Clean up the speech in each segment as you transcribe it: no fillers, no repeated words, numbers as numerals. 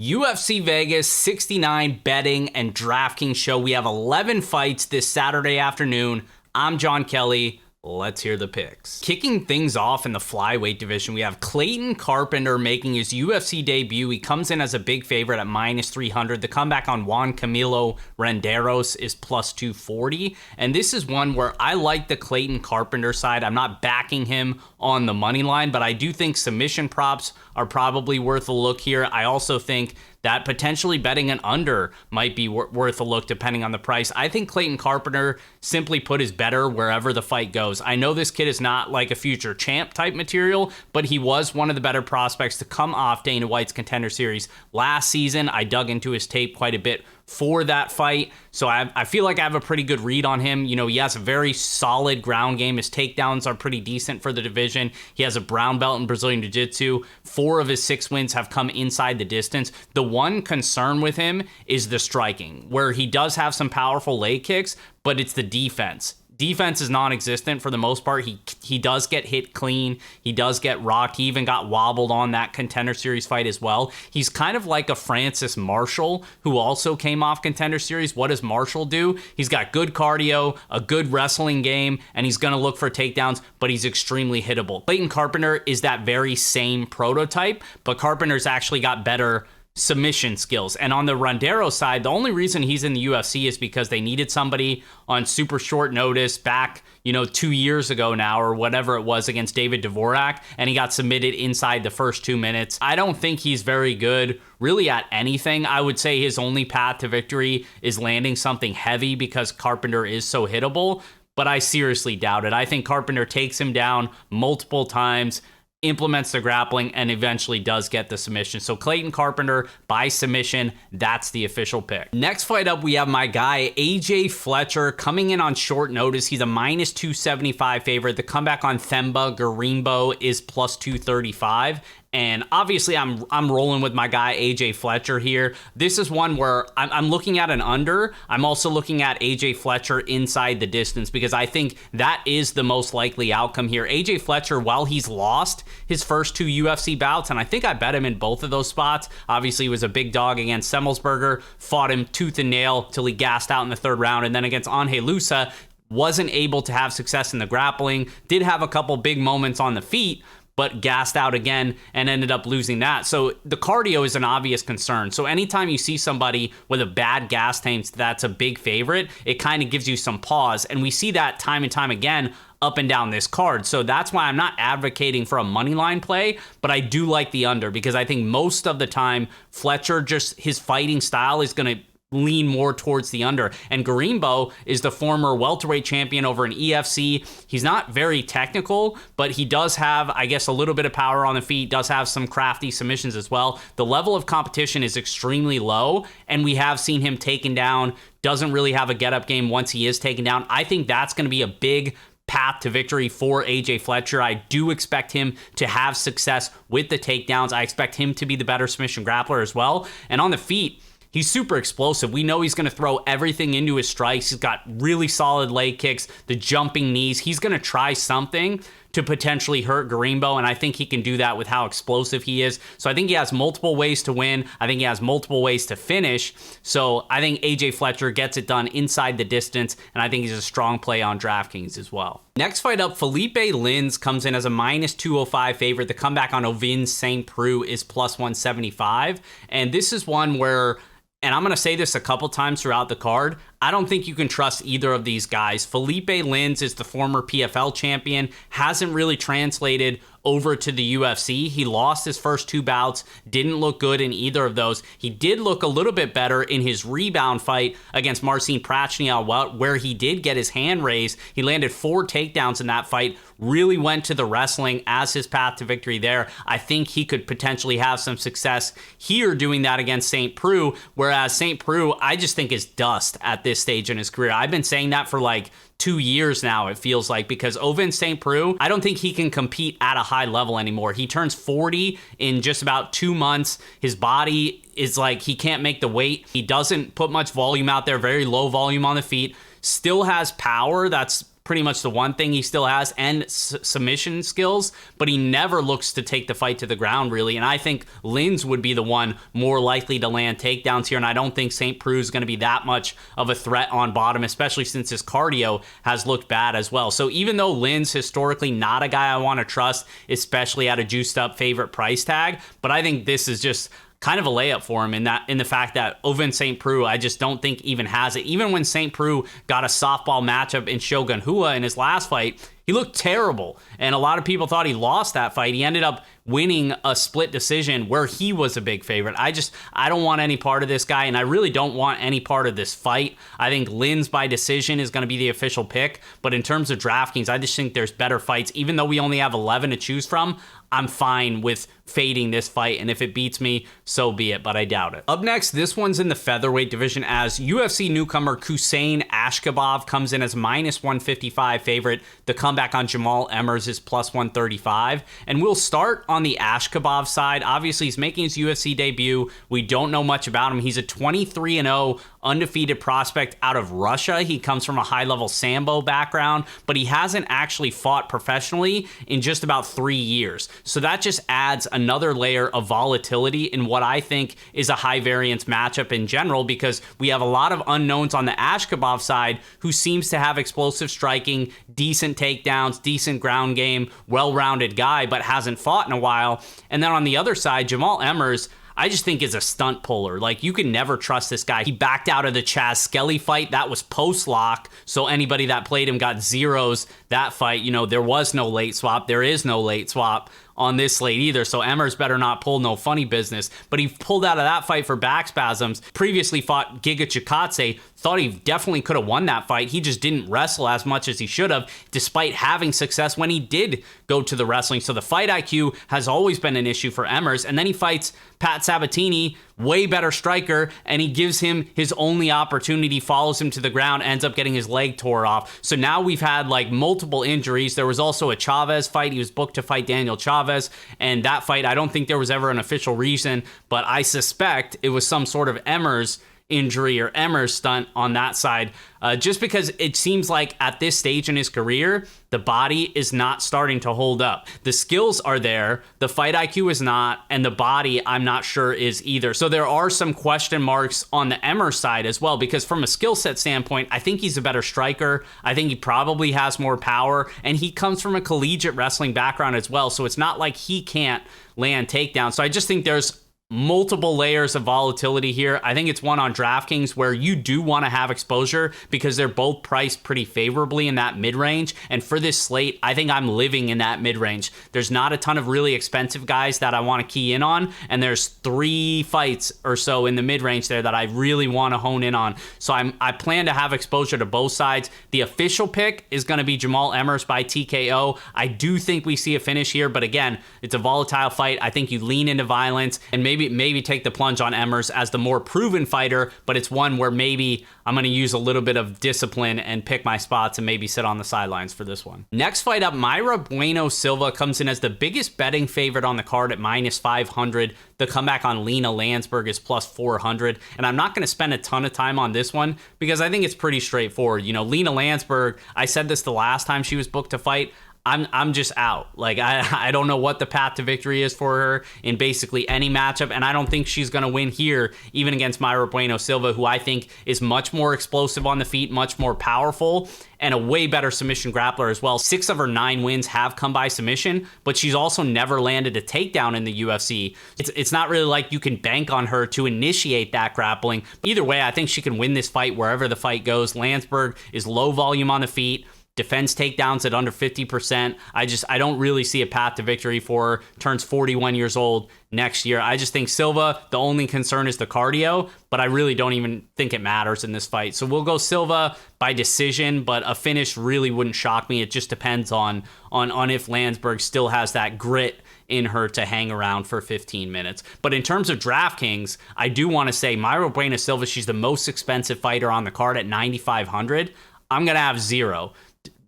UFC Vegas 69 betting and DraftKings show. We have 11 fights this Saturday afternoon. I'm Jon Kelly. Let's hear the picks. Kicking things off in the flyweight division, we have Clayton Carpenter making his UFC debut. He comes in as a big favorite at -300. The comeback on Juan Camilo Renderos is +240. And this is one where I like the Clayton Carpenter side. I'm not backing him on the money line, but I do think submission props are probably worth a look here. I also think that potentially betting an under might be worth a look depending on the price. I think Clayton Carpenter, simply put, is better wherever the fight goes. I know this kid is not like a future champ type material, but he was one of the better prospects to come off Dana White's Contender Series last season. I dug into his tape quite a bit for that fight, so I feel like I have a pretty good read on him. You know, he has a very solid ground game. His takedowns are pretty decent for the division. He has a brown belt in Brazilian Jiu-Jitsu. 4 of his 6 wins have come inside the distance. The one concern with him is the striking, where he does have some powerful leg kicks, but it's the defense. Defense is non-existent for the most part. He does get hit clean. He does get rocked. He even got wobbled on that Contender Series fight as well. He's kind of like a Francis Marshall who also came off Contender Series. What does Marshall do? He's got good cardio, a good wrestling game, and he's going to look for takedowns, but he's extremely hittable. Clayton Carpenter is that very same prototype, but Carpenter's actually got better submission skills. And on the Renderos side, the only reason he's in the UFC is because they needed somebody on super short notice back, 2 years ago now or whatever it was against David Dvorak, and he got submitted inside the first 2 minutes. I don't think he's very good really at anything. I would say his only path to victory is landing something heavy because Carpenter is so hittable, but I seriously doubt it. I think Carpenter takes him down multiple times, implements the grappling, and eventually does get the submission. So Clayton Carpenter by submission, that's the official pick. Next fight up, we have my guy AJ Fletcher coming in on short notice. He's a -275 favorite. The comeback on Themba Garimbo is +235. And obviously, I'm rolling with my guy, AJ Fletcher here. This is one where I'm looking at an under. I'm also looking at AJ Fletcher inside the distance because I think that is the most likely outcome here. AJ Fletcher, while he's lost his first 2 UFC bouts, and I think I bet him in both of those spots. Obviously, he was a big dog against Semmelsberger, fought him tooth and nail till he gassed out in the 3rd round. And then against Angel Lusa, wasn't able to have success in the grappling, did have a couple big moments on the feet, but gassed out again and ended up losing that. So the cardio is an obvious concern. So anytime you see somebody with a bad gas tank that's a big favorite, it kind of gives you some pause. And we see that time and time again up and down this card. So that's why I'm not advocating for a money line play, but I do like the under because I think most of the time Fletcher, just his fighting style is going to lean more towards the under. And Garimbo is the former welterweight champion over in EFC. He's not very technical, but he does have, I guess, a little bit of power on the feet, does have some crafty submissions as well. The level of competition is extremely low, and we have seen him taken down, doesn't really have a get-up game once he is taken down. I think that's going to be a big path to victory for AJ Fletcher. I do expect him to have success with the takedowns. I expect him to be the better submission grappler as well. And on the feet, he's super explosive. We know he's going to throw everything into his strikes. He's got really solid leg kicks, the jumping knees. He's going to try something to potentially hurt Garimbo, and I think he can do that with how explosive he is. So I think he has multiple ways to win. I think he has multiple ways to finish. So I think AJ Fletcher gets it done inside the distance, and I think he's a strong play on DraftKings as well. Next fight up, Felipe Linds comes in as a -205 favorite. The comeback on Ovince SaintPierre is +175. And this is one where, and I'm going to say this a couple times throughout the card, I don't think you can trust either of these guys. Felipe Linds is the former PFL champion, hasn't really translated over to the UFC. He lost his first 2 bouts, didn't look good in either of those. He did look a little bit better in his rebound fight against Marcin Prachnio, where he did get his hand raised. He landed 4 takedowns in that fight, really went to the wrestling as his path to victory there. I think he could potentially have some success here doing that against SaintPierre, whereas SaintPierre, I just think is dust at this stage in his career. I've been saying that for like 2 years now, it feels like, because Ovince SaintPierre, I don't think he can compete at a high level anymore. He turns 40 in just about 2 months. His body is like, he can't make the weight. He doesn't put much volume out there, very low volume on the feet. Still has power that's pretty much the one thing he still has, and submission skills, but he never looks to take the fight to the ground, really. And I think Linds would be the one more likely to land takedowns here, and I don't think SaintPierre is going to be that much of a threat on bottom, especially since his cardio has looked bad as well. So even though Linds historically not a guy I want to trust, especially at a juiced up favorite price tag, but I think this is just kind of a layup for him in the fact that Ovince SaintPierre, I just don't think even has it. Even when SaintPierre got a softball matchup in Shogun Rua in his last fight, he looked terrible, and a lot of people thought he lost that fight. He ended up winning a split decision where he was a big favorite. I don't want any part of this guy, and I really don't want any part of this fight. I think Linds by decision is going to be the official pick, but in terms of DraftKings, I just think there's better fights. Even though we only have 11 to choose from, I'm fine with fading this fight, and if it beats me, so be it, but I doubt it. Up next, this one's in the featherweight division as UFC newcomer Hussein Ashkabov comes in as -155 favorite. The comeback on Jamal Emmers is +135, and we'll start on the Ashkabov side. Obviously, he's making his UFC debut. We don't know much about him. He's a 23-0 undefeated prospect out of Russia. He comes from a high-level Sambo background, but he hasn't actually fought professionally in just about 3 years. So that just adds another layer of volatility in what I think is a high-variance matchup in general, because we have a lot of unknowns on the Ashkabov side, who seems to have explosive striking, decent takedowns, decent ground game, well-rounded guy, but hasn't fought in a while. And then on the other side, Jamal Emmers, I just think is a stunt puller. Like, you can never trust this guy. He backed out of the Chaz Skelly fight. That was post-lock, so anybody that played him got zeros that fight. You know, there was no late swap. There is no late swap on this slate either, so Emmers better not pull no funny business. But he pulled out of that fight for back spasms. Previously fought Giga Chikadze. Thought he definitely could have won that fight. He just didn't wrestle as much as he should have, despite having success when he did go to the wrestling. So the fight IQ has always been an issue for Emmers. And then he fights Pat Sabatini, way better striker, and he gives him his only opportunity, follows him to the ground, ends up getting his leg tore off. So now we've had like multiple injuries. There was also a Chavez fight. He was booked to fight Daniel Chavez, and that fight, I don't think there was ever an official reason, but I suspect it was some sort of Emmers injury or Emmers stunt on that side, just because it seems like at this stage in his career, the body is not starting to hold up. The skills are there, the fight IQ is not, and the body I'm not sure is either. So there are some question marks on the Emmers side as well, because from a skill set standpoint, I think he's a better striker. I think he probably has more power, and he comes from a collegiate wrestling background as well, so it's not like he can't land takedowns. So I just think there's multiple layers of volatility here. I think it's one on DraftKings where you do want to have exposure because they're both priced pretty favorably in that mid-range. And for this slate, I think I'm living in that mid-range. There's not a ton of really expensive guys that I want to key in on, and there's 3 fights or so in the mid-range there that I really want to hone in on. So I plan to have exposure to both sides. The official pick is going to be Jamal Emmers by TKO. I do think we see a finish here, but again, it's a volatile fight. I think you lean into violence and maybe take the plunge on Emmers as the more proven fighter, but it's one where maybe I'm going to use a little bit of discipline and pick my spots and maybe sit on the sidelines for this one. Next fight up, Mayra Bueno Silva comes in as the biggest betting favorite on the card at -500. The comeback on Lena Lansberg is +400, and I'm not going to spend a ton of time on this one because I think it's pretty straightforward. You know, Lena Lansberg, I said this the last time she was booked to fight, I'm just out. Like, I don't know what the path to victory is for her in basically any matchup, and I don't think she's going to win here, even against Mayra Bueno Silva, who I think is much more explosive on the feet, much more powerful, and a way better submission grappler as well. 6 of her 9 wins have come by submission, but she's also never landed a takedown in the UFC. It's not really like you can bank on her to initiate that grappling. Either way, I think she can win this fight wherever the fight goes. Lansberg is low volume on the feet, defense takedowns at under 50%. I don't really see a path to victory for her. Turns 41 years old next year. I just think Silva, the only concern is the cardio, but I really don't even think it matters in this fight. So we'll go Silva by decision, but a finish really wouldn't shock me. It just depends on if Lansberg still has that grit in her to hang around for 15 minutes. But in terms of DraftKings, I do want to say Mayra Bueno Silva, she's the most expensive fighter on the card at 9,500. I'm going to have 0.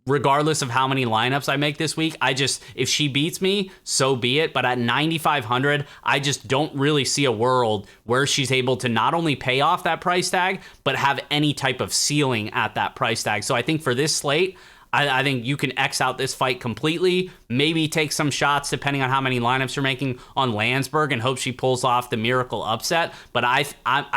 Regardless of how many lineups I make this week, if she beats me, so be it. But at 9,500, I just don't really see a world where she's able to not only pay off that price tag, but have any type of ceiling at that price tag. So I think for this slate, I think you can X out this fight completely, maybe take some shots depending on how many lineups you're making on Lansberg and hope she pulls off the miracle upset. But I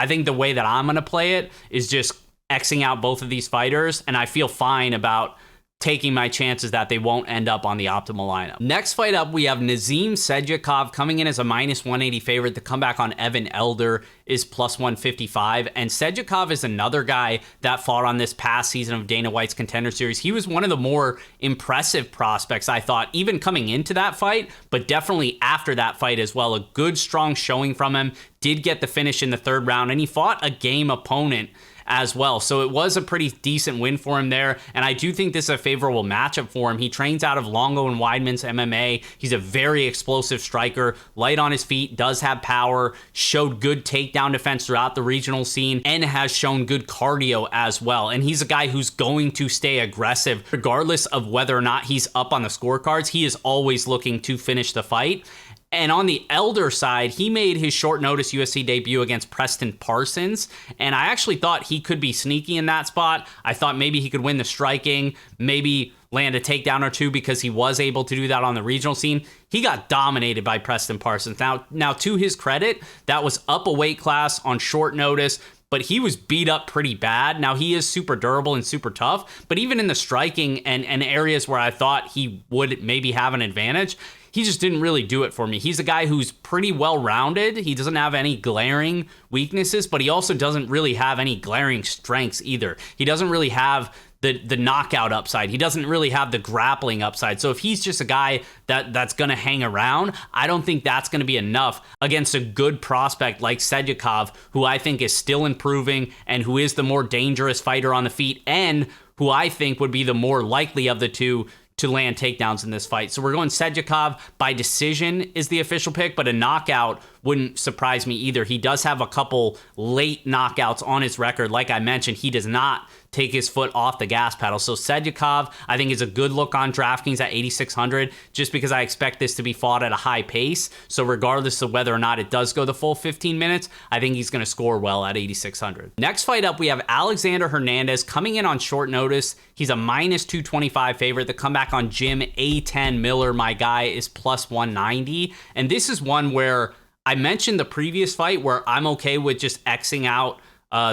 think the way that I'm going to play it is just Xing out both of these fighters, and I feel fine about taking my chances that they won't end up on the optimal lineup. Next fight up, we have Nazim Sejakov coming in as a -180 favorite. The comeback on Evan Elder is +155. And Sejakov is another guy that fought on this past season of Dana White's Contender Series. He was one of the more impressive prospects, I thought, even coming into that fight, but definitely after that fight as well. A good, strong showing from him. Did get the finish in the third round, and he fought a game opponent as well. So it was a pretty decent win for him there. And I do think this is a favorable matchup for him. He trains out of Longo and Weidman's MMA. He's a very explosive striker, light on his feet, does have power, showed good takedown defense throughout the regional scene, and has shown good cardio as well. And he's a guy who's going to stay aggressive regardless of whether or not he's up on the scorecards. He is always looking to finish the fight. And on the Elder side, he made his short notice UFC debut against Preston Parsons. And I actually thought he could be sneaky in that spot. I thought maybe he could win the striking, maybe land a takedown or two because he was able to do that on the regional scene. He got dominated by Preston Parsons. Now to his credit, that was up a weight class on short notice, but he was beat up pretty bad. Now, he is super durable and super tough, but even in the striking and areas where I thought he would maybe have an advantage, he just didn't really do it for me. He's a guy who's pretty well-rounded. He doesn't have any glaring weaknesses, but he also doesn't really have any glaring strengths either. He doesn't really have the knockout upside. He doesn't really have the grappling upside. So if he's just a guy that's going to hang around, I don't think that's going to be enough against a good prospect like Sejakov, who I think is still improving and who is the more dangerous fighter on the feet and who I think would be the more likely of the two to land takedowns in this fight. So we're going Sejakov by decision is the official pick, but a knockout wouldn't surprise me either. He does have a couple late knockouts on his record. Like I mentioned, he does not take his foot off the gas pedal. So Sejakov, I think, is a good look on DraftKings at 8,600, just because I expect this to be fought at a high pace. So regardless of whether or not it does go the full 15 minutes, I think he's going to score well at 8,600. Next fight up, we have Alexander Hernandez coming in on short notice. He's a -225 favorite. The comeback on Jim A10 Miller, my guy, is +190. And this is one where I mentioned the previous fight where I'm okay with just Xing out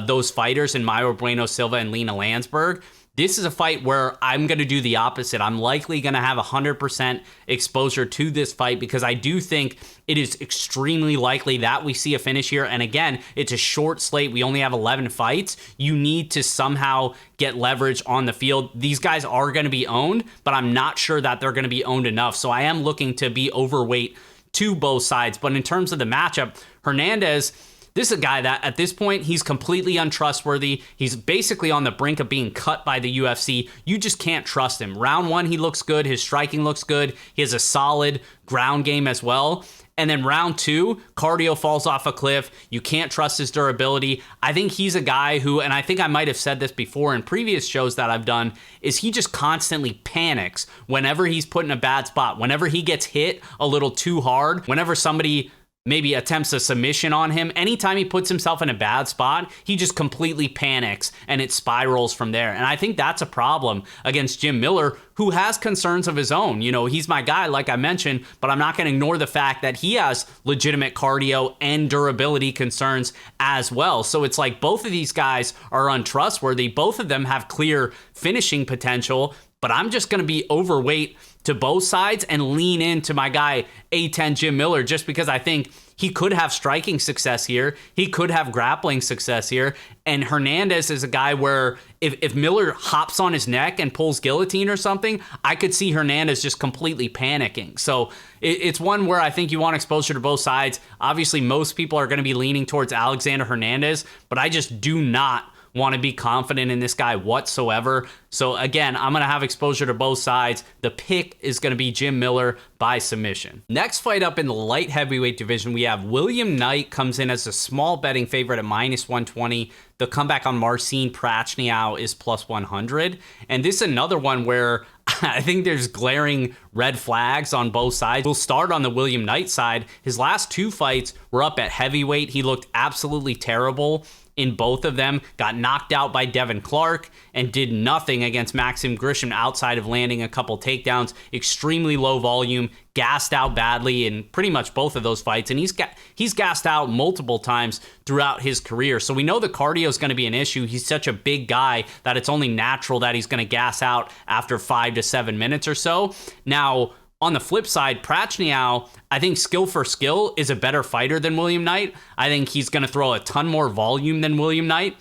those fighters in Mayra, Bueno, Silva, and Lena Lansberg. This is a fight where I'm going to do the opposite. I'm likely going to have 100% exposure to this fight because I do think it is extremely likely that we see a finish here. And again, it's a short slate. We only have 11 fights. You need to somehow get leverage on the field. These guys are going to be owned, but I'm not sure that they're going to be owned enough. So I am looking to be overweight to both sides. But in terms of the matchup, Hernandez, this is a guy that at this point, he's completely untrustworthy. He's basically on the brink of being cut by the UFC. You just can't trust him. Round one, he looks good. His striking looks good. He has a solid ground game as well. And then round two, cardio falls off a cliff. You can't trust his durability. I think he's a guy who, and I think I might have said this before in previous shows that I've done, is he just constantly panics whenever he's put in a bad spot, whenever he gets hit a little too hard, whenever somebody maybe attempts a submission on him. Anytime he puts himself in a bad spot, he just completely panics and it spirals from there. And I think that's a problem against Jim Miller, who has concerns of his own. You know, he's my guy, like I mentioned, but I'm not going to ignore the fact that he has legitimate cardio and durability concerns as well. So it's like both of these guys are untrustworthy. Both of them have clear finishing potential, but I'm just going to be overweight to both sides and lean into my guy A10 Jim Miller just because I think he could have striking success here. He could have grappling success here. And Hernandez is a guy where if Miller hops on his neck and pulls guillotine or something, I could see Hernandez just completely panicking. So it's one where I think you want exposure to both sides. Obviously, most people are going to be leaning towards Alexander Hernandez, but I just do not want to be confident in this guy whatsoever. So again, I'm going to have exposure to both sides. The pick is going to be Jim Miller by submission. Next fight up in the light heavyweight division, we have William Knight comes in as a small betting favorite at -120. The comeback on Marcin Prachniow is +100. And this is another one where I think there's glaring red flags on both sides. We'll start on the William Knight side. His last two fights were up at heavyweight. He looked absolutely terrible in both of them, got knocked out by Devin Clark, and did nothing against Maxim Grishin outside of landing a couple takedowns. Extremely low volume, gassed out badly in pretty much both of those fights, and he's gassed out multiple times throughout his career. So we know the cardio is going to be an issue. He's such a big guy that it's only natural that he's going to gas out after 5 to 7 minutes or so. Now, on the flip side, Prachniow, I think skill for skill is a better fighter than William Knight. I think he's going to throw a ton more volume than William Knight.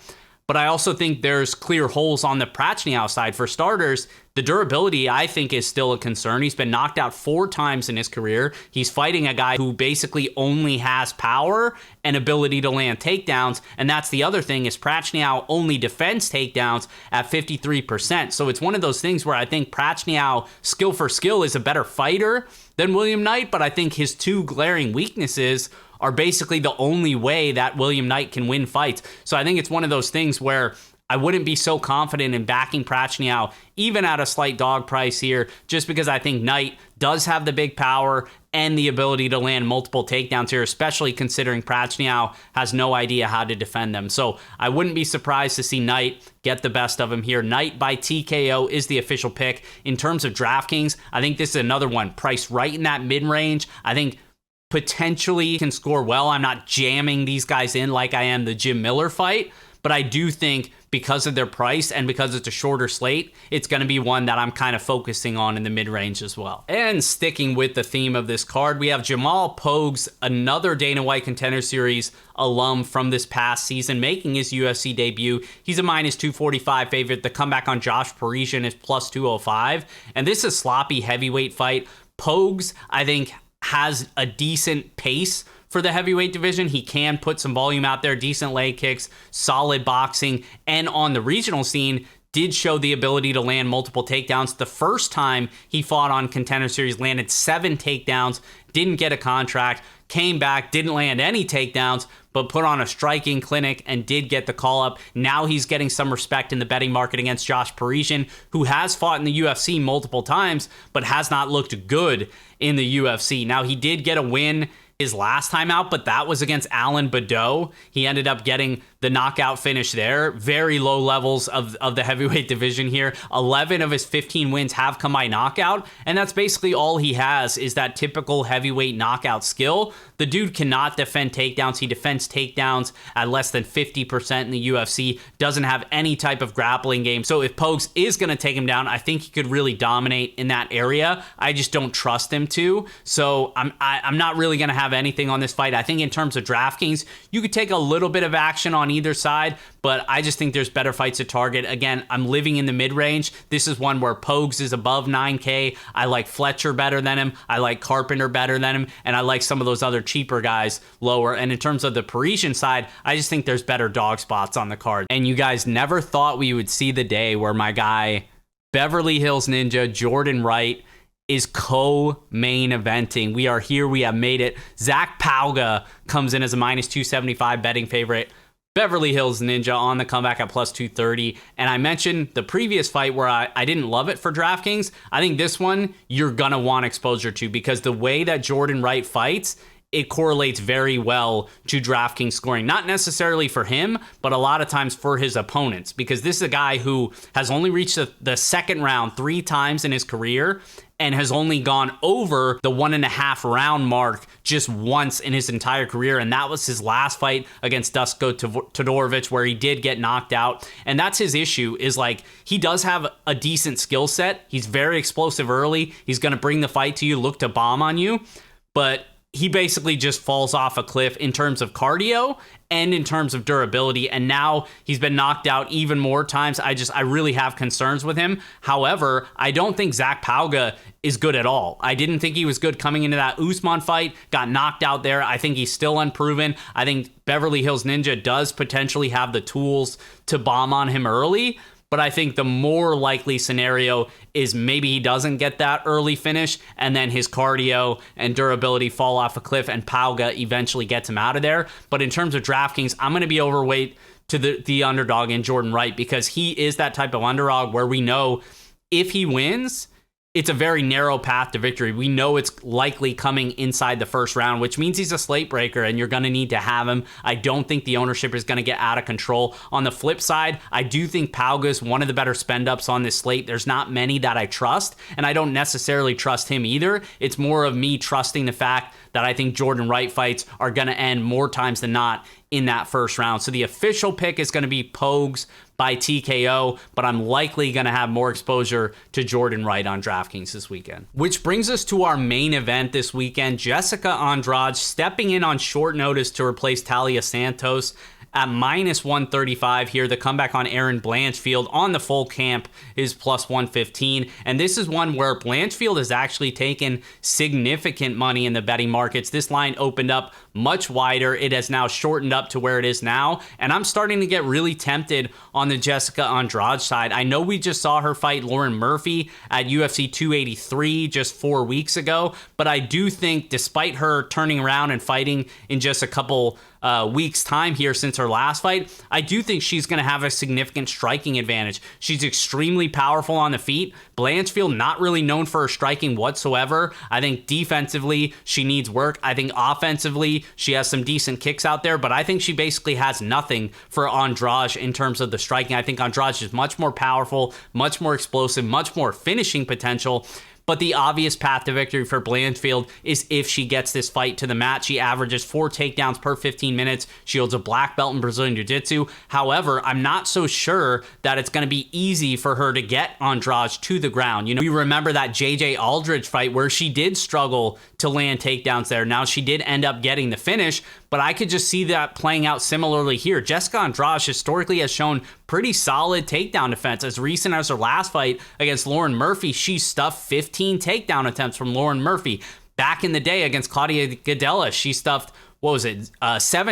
But I also think there's clear holes on the Prachniow side. For starters, the durability, I think, is still a concern. He's been knocked out 4 times in his career. He's fighting a guy who basically only has power and ability to land takedowns. And that's the other thing, is Prachniow only defends takedowns at 53%. So it's one of those things where I think Prachniow, skill for skill, is a better fighter than William Knight. But I think his 2 glaring weaknesses are basically the only way that William Knight can win fights. So I think it's one of those things where I wouldn't be so confident in backing Prachniow, even at a slight dog price here, just because I think Knight does have the big power and the ability to land multiple takedowns here, especially considering Prachniow has no idea how to defend them. So I wouldn't be surprised to see Knight get the best of him here. Knight by TKO is the official pick. In terms of DraftKings, I think this is another one priced right in that mid-range. I think potentially can score well. I'm not jamming these guys in like I am the Jim Miller fight, but I do think because of their price and because it's a shorter slate, it's going to be one that I'm kind of focusing on in the mid-range as well. And sticking with the theme of this card, we have Jamal Pogues, another Dana White Contender Series alum from this past season, making his UFC debut. He's a minus 245 favorite. The comeback on Josh Parisian is plus 205. And this is a sloppy heavyweight fight. Pogues, I think, has a decent pace for the heavyweight division. He can put some volume out there, decent leg kicks, solid boxing, and on the regional scene, did show the ability to land multiple takedowns. The first time he fought on Contender Series, landed 7 takedowns, didn't get a contract, came back, didn't land any takedowns, but put on a striking clinic and did get the call up. Now he's getting some respect in the betting market against Josh Parisian, who has fought in the UFC multiple times, but has not looked good in the UFC. Now, he did get a win his last time out, but that was against Alan Badeau. He ended up getting the knockout finish there. Very low levels of the heavyweight division here. 11 of his 15 wins have come by knockout, and that's basically all he has, is that typical heavyweight knockout skill. The dude cannot defend takedowns. He defends takedowns at less than 50% in the UFC, doesn't have any type of grappling game. So if Pogues is going to take him down, I think he could really dominate in that area. I just don't trust him to. So I'm not really going to have anything on this fight. I think in terms of DraftKings, you could take a little bit of action on either side, but I just think there's better fights to target. Again, I'm living in the mid-range. This is one where Pogues is above 9K. I like Fletcher better than him. I like Carpenter better than him. And I like some of those other cheaper guys lower. And in terms of the Parisian side, I just think there's better dog spots on the card. And you guys never thought we would see the day where my guy, Beverly Hills Ninja, Jordan Wright, is co-main eventing. We are here. We have made it. Zach Pogues comes in as a minus 275 betting favorite. Beverly Hills Ninja on the comeback at plus 230. And I mentioned the previous fight where I didn't love it for DraftKings. I think this one you're going to want exposure to, because the way that Jordan Wright fights, it correlates very well to DraftKings scoring. Not necessarily for him, but a lot of times for his opponents, because this is a guy who has only reached the second round 3 times in his career and has only gone over the 1.5 round mark just once in his entire career. And that was his last fight against Dusko Todorovic, where he did get knocked out. And that's his issue, is like, he does have a decent skill set. He's very explosive early. He's going to bring the fight to you, look to bomb on you. But he basically just falls off a cliff in terms of cardio and in terms of durability. And now he's been knocked out even more times. I really have concerns with him. However, I don't think Zach Pogues is good at all. I didn't think he was good coming into that Usman fight, got knocked out there. I think he's still unproven. I think Beverly Hills Ninja does potentially have the tools to bomb on him early. But I think the more likely scenario is maybe he doesn't get that early finish, and then his cardio and durability fall off a cliff, and Pogues eventually gets him out of there. But in terms of DraftKings, I'm going to be overweight to the underdog in Jordan Wright, because he is that type of underdog where we know if he wins, it's a very narrow path to victory. We know it's likely coming inside the first round, which means he's a slate breaker and you're going to need to have him. I don't think the ownership is going to get out of control. On the flip side, I do think Pogues, one of the better spend ups on this slate. There's not many that I trust, and I don't necessarily trust him either. It's more of me trusting the fact that I think Jordan Wright fights are going to end more times than not in that first round. So the official pick is going to be Pogues by TKO, but I'm likely going to have more exposure to Jordan Wright on DraftKings this weekend. Which brings us to our main event this weekend. Jessica Andrade stepping in on short notice to replace Talia Santos at -135 here. The comeback on Erin Blanchfield on the full camp is +115. And this is one where Blanchfield has actually taken significant money in the betting markets. This line opened up much wider. It has now shortened up to where it is now. And I'm starting to get really tempted on the Jessica Andrade side. I know we just saw her fight Lauren Murphy at UFC 283 just 4 weeks ago. But I do think despite her turning around and fighting in just a couple weeks time here since her last fight, I do think she's going to have a significant striking advantage. She's extremely powerful on the feet. Blanchfield not really known for her striking whatsoever. I think defensively she needs work. I think offensively she has some decent kicks out there, but I think she basically has nothing for Andrade in terms of the striking. I think Andrade is much more powerful, much more explosive, much more finishing potential. But the obvious path to victory for Blanchfield is if she gets this fight to the mat. She averages 4 takedowns per 15 minutes. She holds a black belt in Brazilian Jiu-Jitsu. However, I'm not so sure that it's going to be easy for her to get Andrade to the ground. You know, we remember that JJ Aldridge fight where she did struggle to land takedowns there. Now, she did end up getting the finish, but I could just see that playing out similarly here. Jessica Andrade historically has shown pretty solid takedown defense. As recent as her last fight against Lauren Murphy, she stuffed 15 takedown attempts from Lauren Murphy. Back in the day against Claudia Gadelha, she stuffed, 7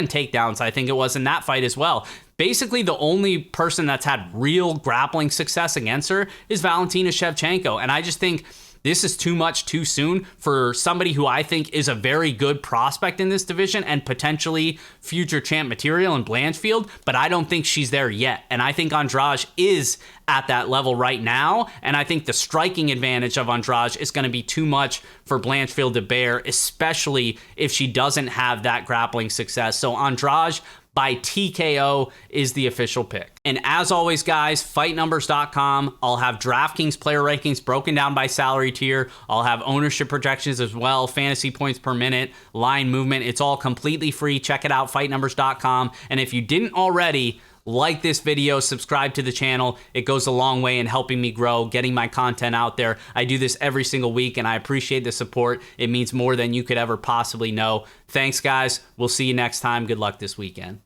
takedowns, I think it was, in that fight as well. Basically, the only person that's had real grappling success against her is Valentina Shevchenko. And I just think this is too much too soon for somebody who I think is a very good prospect in this division and potentially future champ material in Blanchfield, but I don't think she's there yet. And I think Andrade is at that level right now, and I think the striking advantage of Andrade is going to be too much for Blanchfield to bear, especially if she doesn't have that grappling success. So Andrade by TKO is the official pick. And as always, guys, fightnumbers.com. I'll have DraftKings player rankings broken down by salary tier. I'll have ownership projections as well, fantasy points per minute, line movement. It's all completely free. Check it out, fightnumbers.com. And if you didn't already, like this video, subscribe to the channel. It goes a long way in helping me grow, getting my content out there. I do this every single week, and I appreciate the support. It means more than you could ever possibly know. Thanks, guys. We'll see you next time. Good luck this weekend.